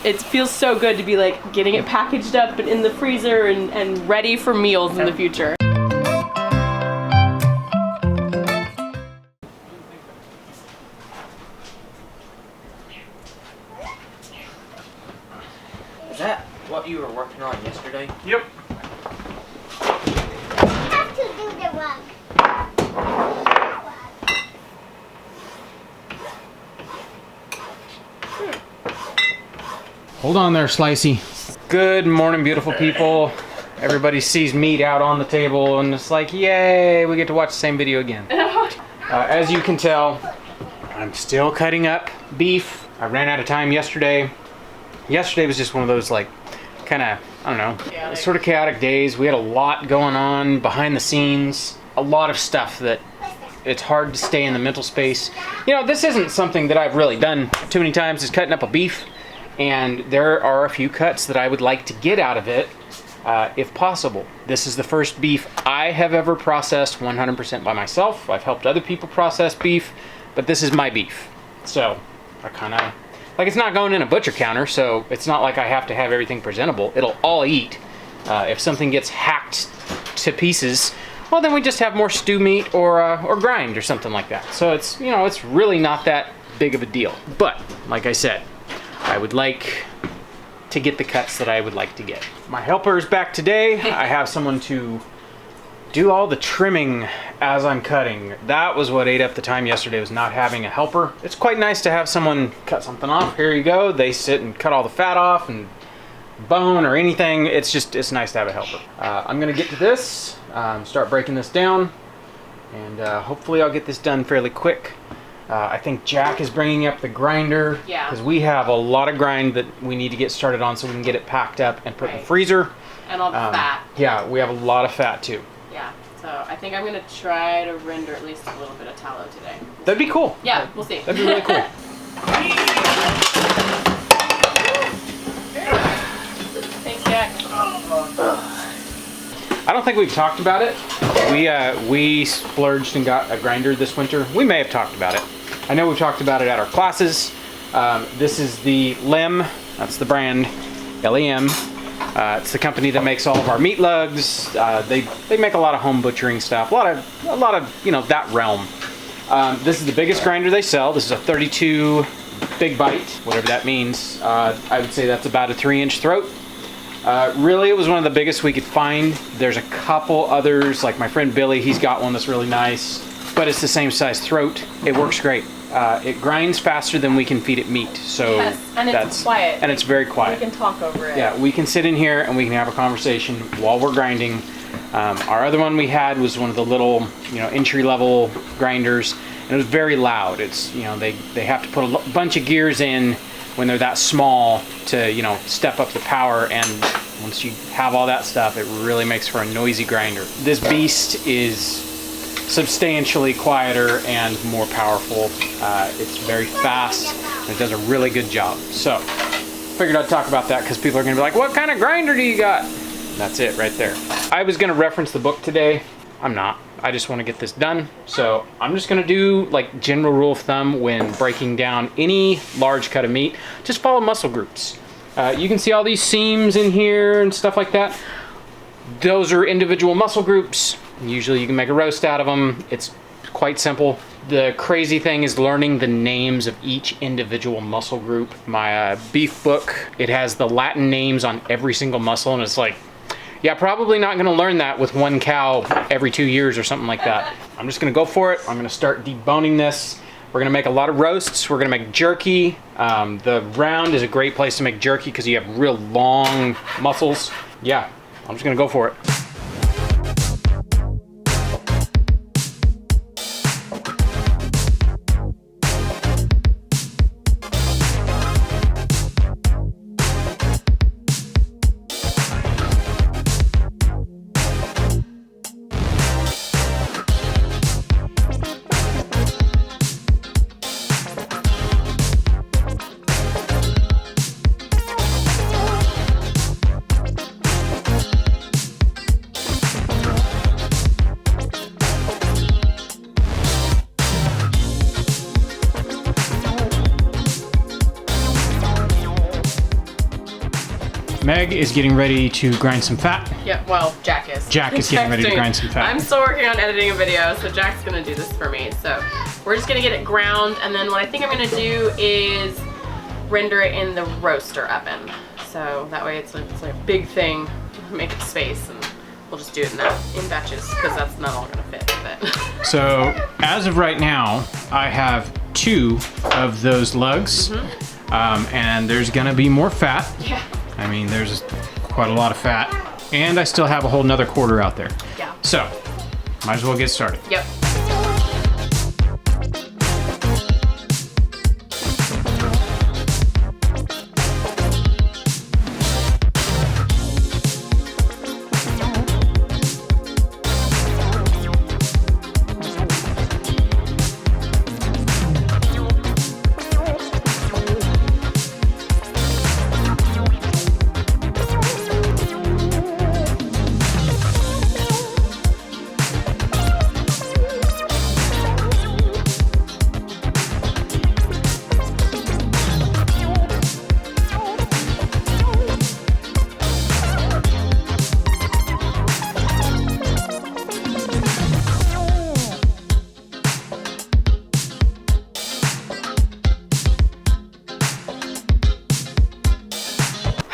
it feels so good to be like getting it packaged up and in the freezer and ready for meals in the future. Is that what you were working on yesterday? Yep. Have to do the rug. Hold on there, Slicey. Good morning, beautiful people. Everybody sees meat out on the table and it's like, yay, we get to watch the same video again. As you can tell, I'm still cutting up beef. I ran out of time yesterday. Yesterday was just one of those like, kind of, I don't know, sort of chaotic days. We had a lot going on behind the scenes. A lot of stuff that it's hard to stay in the mental space. You know, this isn't something that I've really done too many times, is cutting up a beef. And there are a few cuts that I would like to get out of it, if possible. This is the first beef I have ever processed 100% by myself. I've helped other people process beef, but this is my beef. So I kind of, like, it's not going in a butcher counter, so it's not like I have to have everything presentable. It'll all eat. If something gets hacked to pieces, well, then we just have more stew meat or grind or something like that. So it's, you know, it's really not that big of a deal. But like I said, I would like to get the cuts that I would like to get. My helper is back today. I have someone to do all the trimming as I'm cutting. That was what ate up the time yesterday, was not having a helper. It's quite nice to have someone cut something off. Here you go. They sit and cut all the fat off and bone or anything. It's nice to have a helper. I'm gonna get to this, start breaking this down, and hopefully I'll get this done fairly quick. I think Jack is bringing up the grinder, because we have a lot of grind that we need to get started on so we can get it packed up and put in the freezer. And all the fat. Yeah, we have a lot of fat too. Yeah, so I think I'm going to try to render at least a little bit of tallow today. That'd be cool. Yeah, we'll see. That'd be really cool. Thanks, Jack. I don't think we've talked about it. We splurged and got a grinder this winter. We may have talked about it. I know we've talked about it at our classes. This is the LEM. That's the brand, LEM. It's the company that makes all of our meat lugs. They make a lot of home butchering stuff. A lot of you know, that realm. This is the biggest grinder they sell. This is a 32 big bite, whatever that means. I would say that's about a 3-inch throat. Really, it was one of the biggest we could find. There's a couple others, like my friend Billy, he's got one that's really nice, but it's the same size throat. It works great. It grinds faster than we can feed it meat, so yes, and it's quiet. And it's very quiet. We can talk over it. Yeah, we can sit in here and we can have a conversation while we're grinding. Our other one we had was one of the little, you know, entry-level grinders, and it was very loud. It's, you know, they have to put a bunch of gears in when they're that small to, you know, step up the power, and once you have all that stuff, it really makes for a noisy grinder. This beast is substantially quieter and more powerful. It's very fast, and it does a really good job. So, figured I'd talk about that because people are gonna be like, what kind of grinder do you got? That's it right there. I was gonna reference the book today. I'm not. I just want to get this done. So I'm just gonna do, like, general rule of thumb when breaking down any large cut of meat, just follow muscle groups. You can see all these seams in here and stuff like that. Those are individual muscle groups. Usually you can make a roast out of them. It's quite simple. The crazy thing is learning the names of each individual muscle group. My beef book, it has the Latin names on every single muscle, and it's like, yeah, probably not gonna learn that with one cow every 2 years or something like that. I'm just gonna go for it. I'm gonna start deboning this. We're gonna make a lot of roasts. We're gonna make jerky. The round is a great place to make jerky because you have real long muscles. Yeah, I'm just gonna go for it. Meg is getting ready to grind some fat. Yeah, well, Jack is. Jack is getting ready to grind some fat. I'm still working on editing a video, so Jack's gonna do this for me. So we're just gonna get it ground, and then what I think I'm gonna do is render it in the roaster oven. So that way it's like a big thing, make it space, and we'll just do it in batches, because that's not all gonna fit with it. So as of right now, I have 2 of those lugs, and there's gonna be more fat. Yeah. I mean, there's quite a lot of fat, and I still have a whole nother quarter out there. Yeah. So, might as well get started. Yep.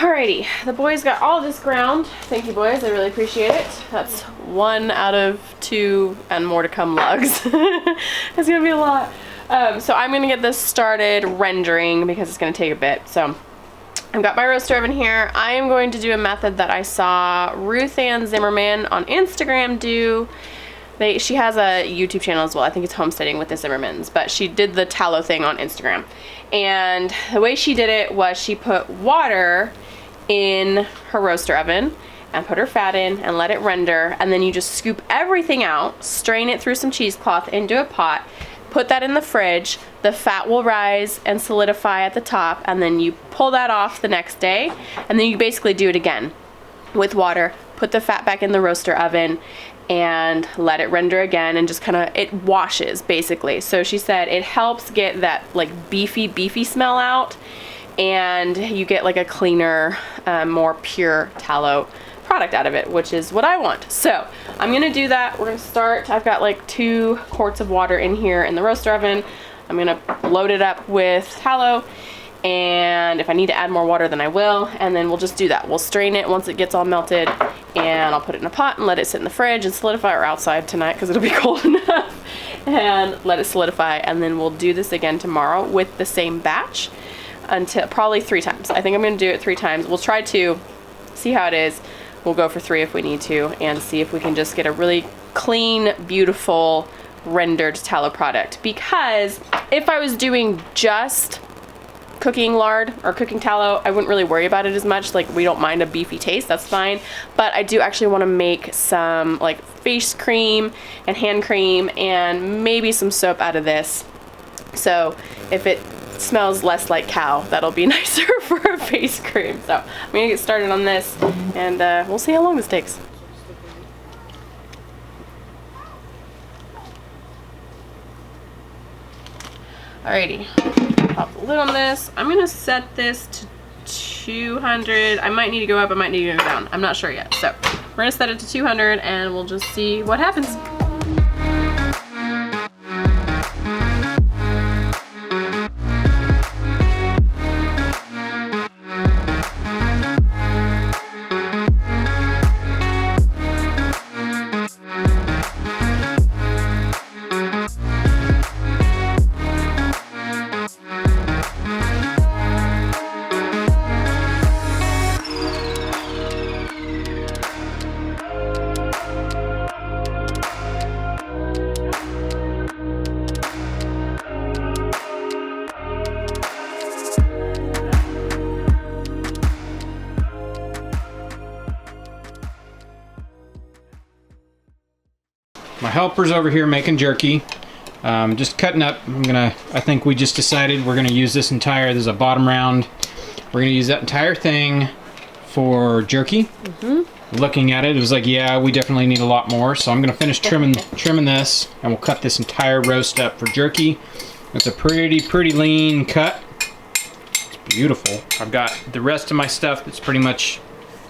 Alrighty, the boys got all of this ground. Thank you, boys. I really appreciate it. That's 1 out of 2 and more to come lugs. It's gonna be a lot. So I'm gonna get this started rendering because it's gonna take a bit. So I've got my roaster oven here. I am going to do a method that I saw Ruth Ann Zimmerman on Instagram do. She has a YouTube channel as well. I think it's Homesteading with the Zimmermans, but she did the tallow thing on Instagram. And the way she did it was she put water in her roaster oven and put her fat in and let it render, and then you just scoop everything out, strain it through some cheesecloth into a pot, put that in the fridge. The fat will rise and solidify at the top, and then you pull that off the next day, and then you basically do it again with water, put the fat back in the roaster oven and let it render again, and just kind of, it washes basically. So she said it helps get that like beefy smell out, and you get like a cleaner, more pure tallow product out of it, which is what I want. So I'm gonna do that. We're gonna start. I've got like 2 quarts of water in here in the roaster oven. I'm gonna load it up with tallow, and if I need to add more water, then I will, and then we'll just do that. We'll strain it once it gets all melted, and I'll put it in a pot and let it sit in the fridge and solidify, or outside tonight because it'll be cold enough, and let it solidify, and then we'll do this again tomorrow with the same batch until probably 3 times. I think I'm gonna do it 3 times. We'll try to see how it is. We'll go for 3 if we need to, and see if we can just get a really clean, beautiful, rendered tallow product. Because if I was doing just cooking lard or cooking tallow, I wouldn't really worry about it as much. Like, we don't mind a beefy taste, that's fine. But I do actually want to make some like face cream and hand cream and maybe some soap out of this. So if it smells less like cow, that'll be nicer for a face cream. So I'm gonna get started on this, and we'll see how long this takes. Alrighty, pop the lid on this. I'm gonna set this to 200. I might need to go up, I might need to go down. I'm not sure yet. So we're gonna set it to 200, and we'll just see what happens. My helper's over here making jerky. Just cutting up. I think we just decided we're gonna use this entire, there's a bottom round. We're gonna use that entire thing for jerky. Looking at it, it was like, yeah, we definitely need a lot more. So I'm gonna finish trimming this, and we'll cut this entire roast up for jerky. It's a pretty lean cut. It's beautiful. I've got the rest of my stuff that's pretty much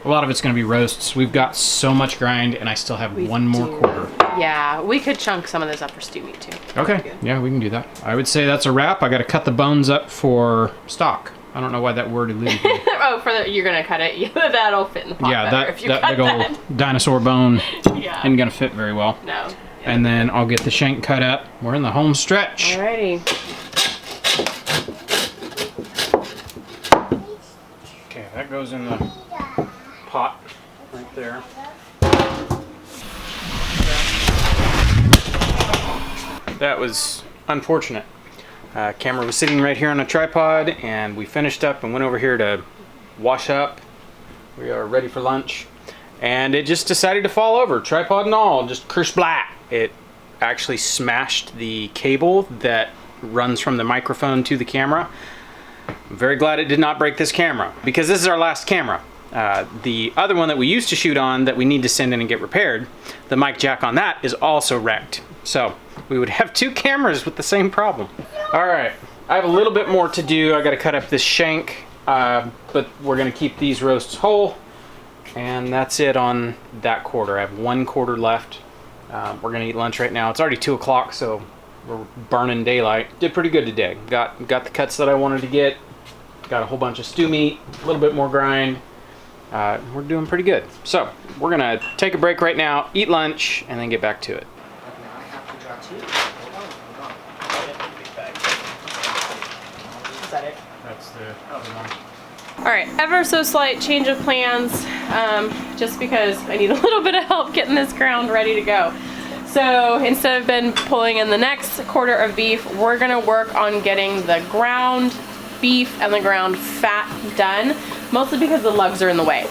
A lot of it's going to be roasts. We've got so much grind, and I still have one more quarter. Yeah, we could chunk some of this up for stew meat too. Okay, yeah, we can do that. I would say that's a wrap. I got to cut the bones up for stock. I don't know why that word eluded me. Oh, you're gonna cut it. Yeah, that'll fit in the pot. Yeah, better if you that cut big old that. dinosaur bone Yeah. isn't gonna fit very well. No. And then I'll get the shank cut up. We're in the home stretch. Alrighty. Okay, that goes in the pot right there. That was unfortunate. Camera was sitting right here on a tripod, and we finished up and went over here to wash up. We are ready for lunch, and it just decided to fall over, tripod and all, just kersplat. It actually smashed the cable that runs from the microphone to the camera. I'm very glad it did not break this camera, because this is our last camera. The other one that we used to shoot on that we need to send in and get repaired, the mic jack on that is also wrecked. So we would have two cameras with the same problem. All right, I have a little bit more to do. I got to cut up this shank, but we're gonna keep these roasts whole, and that's it on that quarter. I have one quarter left. We're gonna eat lunch right now. It's already 2 o'clock, so we're burning daylight. Did pretty good today. Got the cuts that I wanted to get. Got a whole bunch of stew meat, a little bit more grind. We're doing pretty good. So we're gonna take a break right now, eat lunch, and then get back to it. I have to draw two. Hold on. Is that it? That's the one. Alright, ever so slight change of plans, just because I need a little bit of help getting this ground ready to go. So instead of been pulling in the next quarter of beef, we're gonna work on getting the ground beef and the ground fat done, mostly because the lugs are in the way.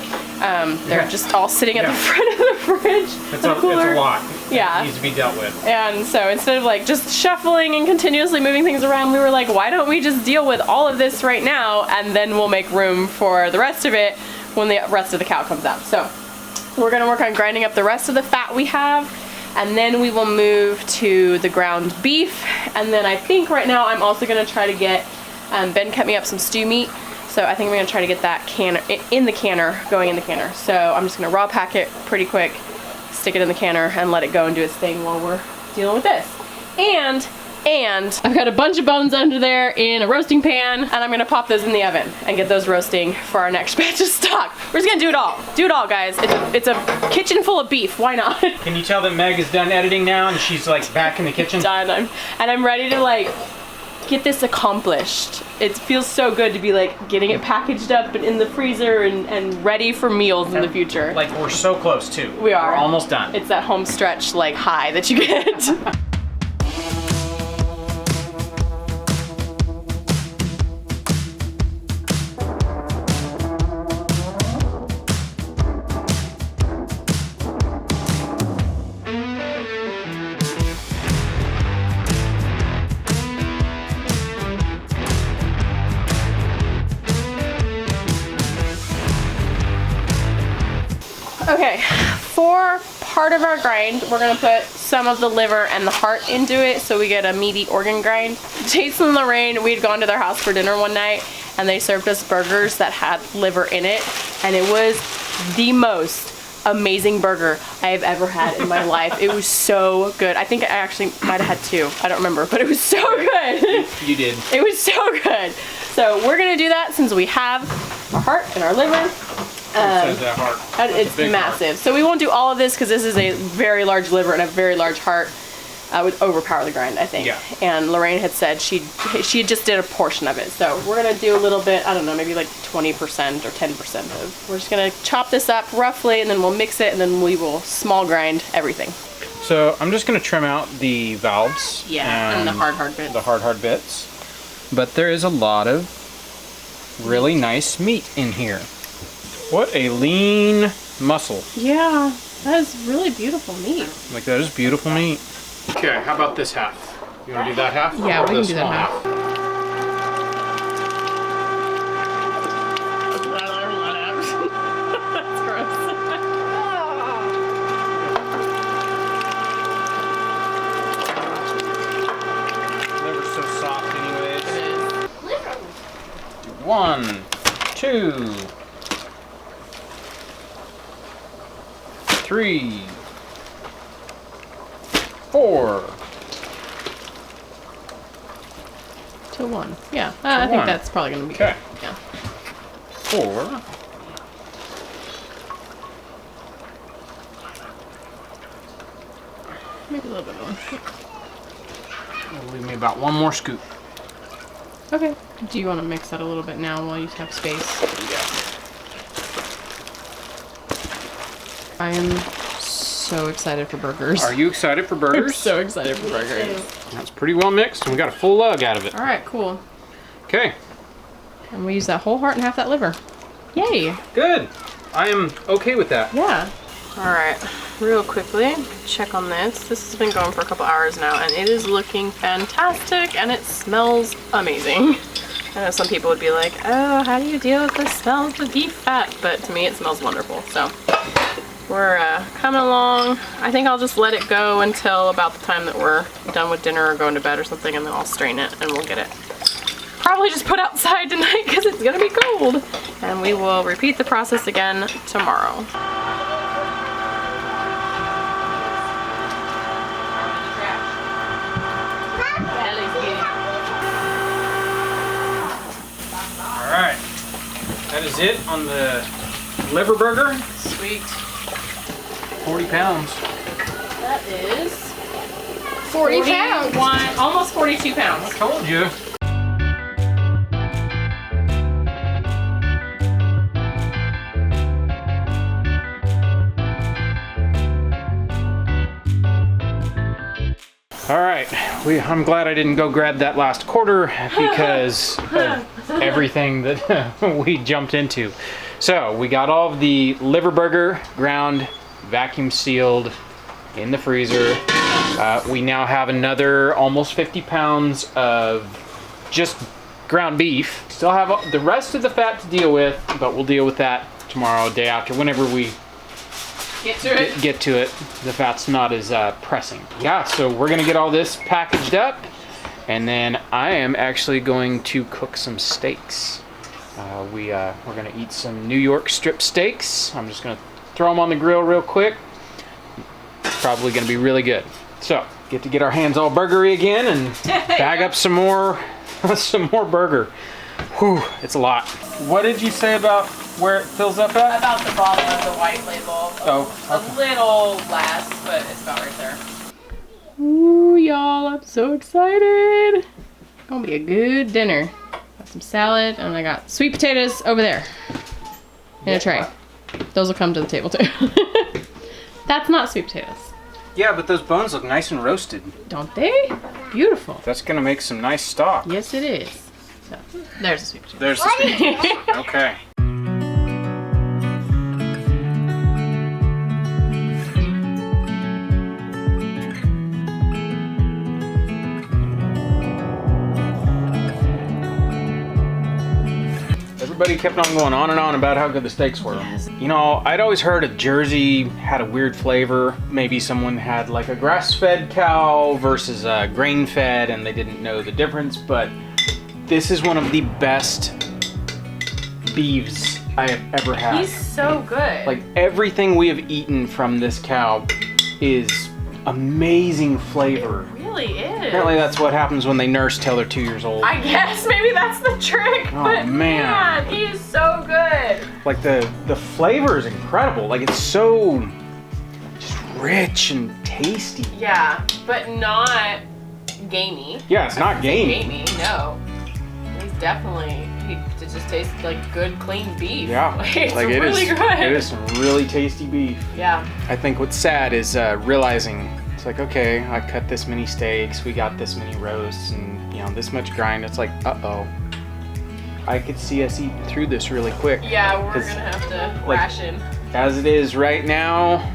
They're just all sitting at the front of the fridge. It's a lot. Yeah. It needs to be dealt with. And so instead of like just shuffling and continuously moving things around, we were like, why don't we just deal with all of this right now, and then we'll make room for the rest of it when the rest of the cow comes out. So we're gonna work on grinding up the rest of the fat we have, and then we will move to the ground beef. And then I think right now I'm also gonna try to get, Ben cut me up some stew meat. So I think I'm gonna try to get that in the canner, going in the canner. So I'm just gonna raw pack it pretty quick, stick it in the canner, and let it go and do its thing while we're dealing with this. And I've got a bunch of bones under there in a roasting pan, and I'm gonna pop those in the oven and get those roasting for our next batch of stock. We're just gonna do it all. Do it all, guys. It's a kitchen full of beef. Why not? Can you tell that Meg is done editing now and she's like back in the kitchen? Done. I'm ready to like get this accomplished. It feels so good to be like getting it packaged up and in the freezer and ready for meals in the future. Like, we're so close too. We are. We're almost done. It's that home stretch like high that you get. Okay, for part of our grind, we're gonna put some of the liver and the heart into it so we get a meaty organ grind. Jason and Lorraine, we'd gone to their house for dinner one night and they served us burgers that had liver in it, and it was the most amazing burger I have ever had in my life. It was so good. I think I actually might have had two. I don't remember, but it was so good. You did. It was so good. So we're gonna do that since we have our heart and our liver. That heart. It's massive. Heart. So we won't do all of this because this is a very large liver and a very large heart. Would overpower the grind, I think. Yeah. And Lorraine had said she just did a portion of it. So we're gonna do a little bit, I don't know, maybe like 20% or 10% of. We're just gonna chop this up roughly, and then we'll mix it, and then we will small grind everything. So I'm just gonna trim out the valves. Yeah, and the hard bits. The hard bits. But there is a lot of really nice meat in here. What a lean muscle. Yeah, that is really beautiful meat. Like, that is beautiful meat. Okay, how about this half? You want to do that half? Yeah, we can do small that half. That's gross. Liver's so soft anyways. 1, 2. 3, 4. To 1. Yeah, I think 1. that's probably gonna be Okay. good. Yeah. 4. Maybe a little bit more. That'll leave me about 1 more scoop. Okay. Do you want to mix that a little bit now while you have space? I am so excited for burgers. Are you excited for burgers? I'm so excited for burgers. That's pretty well mixed, and we got a full lug out of it. All right, cool. Okay, And we use that whole heart and half that liver. Yay. good. I am okay with that. Yeah. All right, real quickly, check on this. This has been going for a couple hours now, and it is looking fantastic, and it smells amazing. I know some people would be like, oh, how do you deal with the smell of the beef fat? But to me, it smells wonderful. So we're coming along. I think I'll just let it go until about the time that we're done with dinner or going to bed or something, and then I'll strain it and we'll get it probably just put outside tonight because it's gonna be cold. And we will repeat the process again tomorrow. Alright, that is it on the liver burger. Sweet. 40 pounds. That is 40 pounds. Almost 42 pounds. Told you. All right, I'm glad I didn't go grab that last quarter because of everything that we jumped into. So we got all of the liver burger ground, vacuum sealed in the freezer. We now have another almost 50 pounds of just ground beef. Still have the rest of the fat to deal with, but we'll deal with that tomorrow, day after, whenever we get to it. The fat's not as pressing. Yeah, so we're gonna get all this packaged up, and then I am actually going to cook some steaks. We're gonna eat some New York strip steaks. I'm just gonna throw them on the grill real quick. Probably gonna be really good. So get our hands all burgery again and bag up some more burger. Whew, it's a lot. What did you say about where it fills up at? About the bottom of the white label. Oh, A little less, but it's about right there. Ooh, y'all, I'm so excited. Gonna be a good dinner. Got some salad, and I got sweet potatoes over there in a tray. Those will come to the table too. That's not sweet potatoes. Yeah, but those bones look nice and roasted. Don't they? Beautiful. That's gonna make some nice stock. Yes, it is. So, there's the sweet potato. There's the sweet potatoes. Okay. Everybody kept on going on and on about how good the steaks were. Yes. You know, I'd always heard of Jersey had a weird flavor. Maybe someone had like a grass-fed cow versus a grain-fed and they didn't know the difference, but this is one of the best beefs I have ever had. He's so good. Like everything we have eaten from this cow is amazing flavor. It really is. Apparently that's what happens when they nurse till they're 2 years old. I guess maybe that's the trick. Oh, but man. he is so good. Like the flavor is incredible. Like it's so just rich and tasty. Yeah, but not gamey. Yeah, it's not gamey. Gamey, no. He's definitely, it just tastes like good, clean beef. Yeah, It's like it really is. good. It is some really tasty beef. Yeah. I think what's sad is realizing it's like, okay, I cut this many steaks, we got this many roasts, and you know this much grind. It's like, uh-oh, I could see us eating through this really quick. Yeah, we're 'Cause, gonna have to like, ration. As it is right now,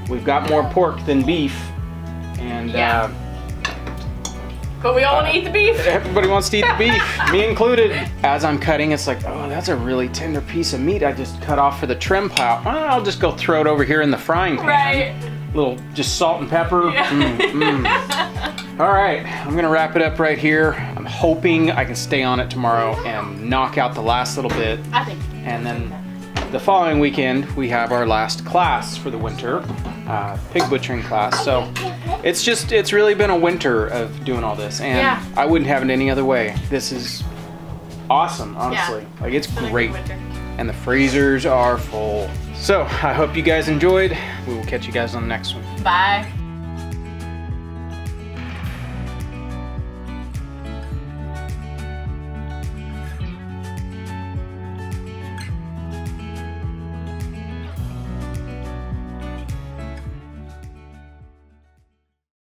we've got more pork than beef, and Yeah. But we all want to eat the beef. everybody wants to eat the beef, me included. As I'm cutting, it's like, oh, that's a really tender piece of meat I just cut off for the trim pile. Well, I'll just go throw it over here in the frying pan. Right. Little just salt and pepper. Yeah. All right, I'm gonna wrap it up right here. I'm hoping I can stay on it tomorrow and knock out the last little bit, I think. and then the following weekend we have our last class for the winter, pig butchering class. So it's really been a winter of doing all this, and Yeah. I wouldn't have it any other way. This is awesome, honestly. Yeah. Like, it's been a good great. winter. And the freezers are full. So I hope you guys enjoyed. We will catch you guys on the next one. Bye.